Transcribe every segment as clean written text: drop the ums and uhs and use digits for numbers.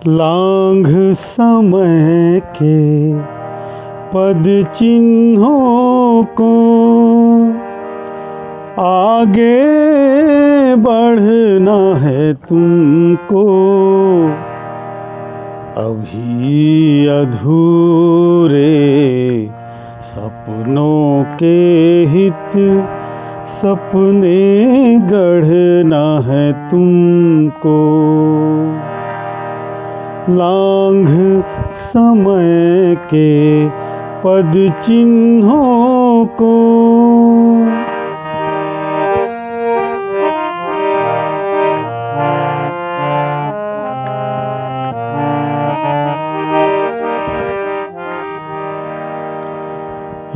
लांघ समय के पद चिन्हों को, आगे बढ़ना है तुमको। अभी अधूरे सपनों के हित, सपने गढ़ना है तुमको। लांघ समय के पद चिन्हों को,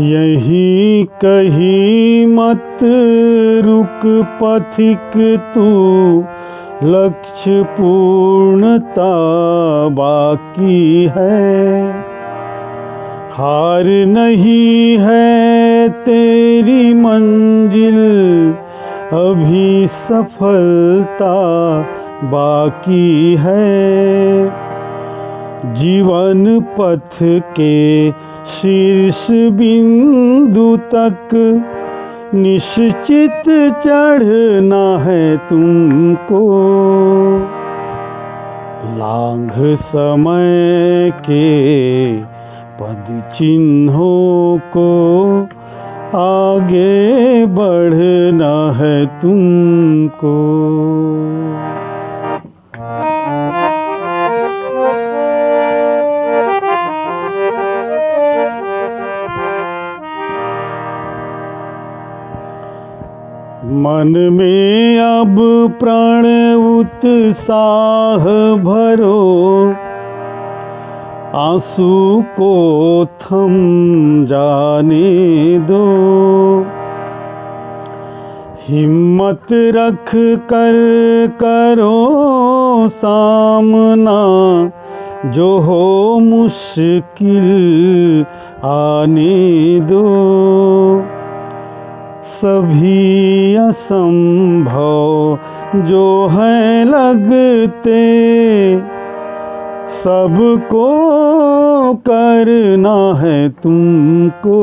यहीं कहीं मत रुक पथिक तू, लक्ष्य पूर्णता बाकी है। हार नहीं है तेरी मंजिल, अभी सफलता बाकी है। जीवन पथ के शीर्ष बिंदु तक निश्चित चढ़ना है तुमको। लांघ समय के पद चिन्हों को, आगे बढ़ना है तुमको। मन में अब प्राण उत्साह भरो, आंसू को थम जाने दो। हिम्मत रख कर करो सामना, जो हो मुश्किल आने दो। सभी असंभव जो हैं लगते, सबको करना है तुमको।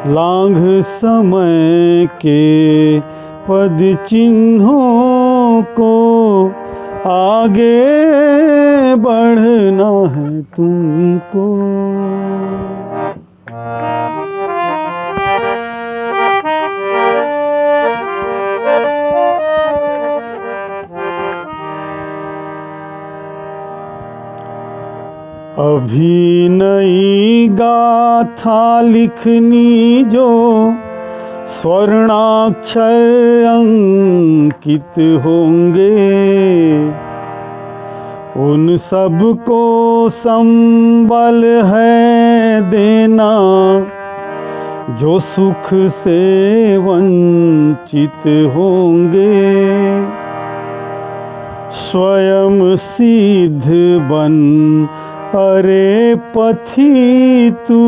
लांघ समय के पद चिन्हों को, आगे बढ़ना है तुमको। अभी नई गाथा लिखनी जो, स्वर्णाक्षर अंकित होंगे। उन सब को संबल है देना, जो सुख से वंचित होंगे। स्वयं सिद्ध बन अरे पथी तू,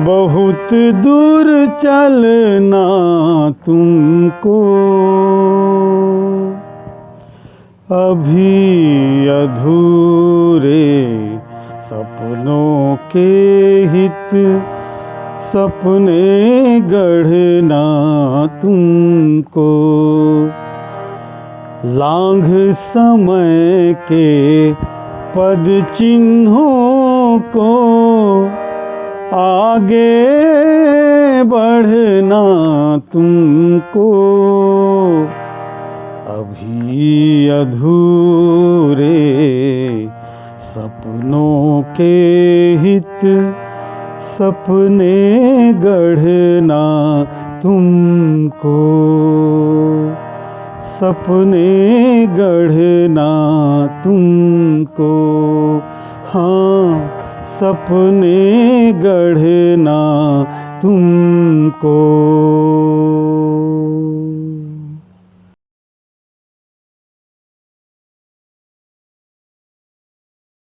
बहुत दूर चलना तुमको। अभी अधूरे सपनों के हित, सपने गढ़ना तुमको। लांघ समय के पद चिन्हों को, आगे बढ़ना तुमको। अभी अधूरे सपनों के हित, सपने गढ़ना तुमको। सपने गढ़ना तुमको। हाँ, सपने गढ़ना तुमको।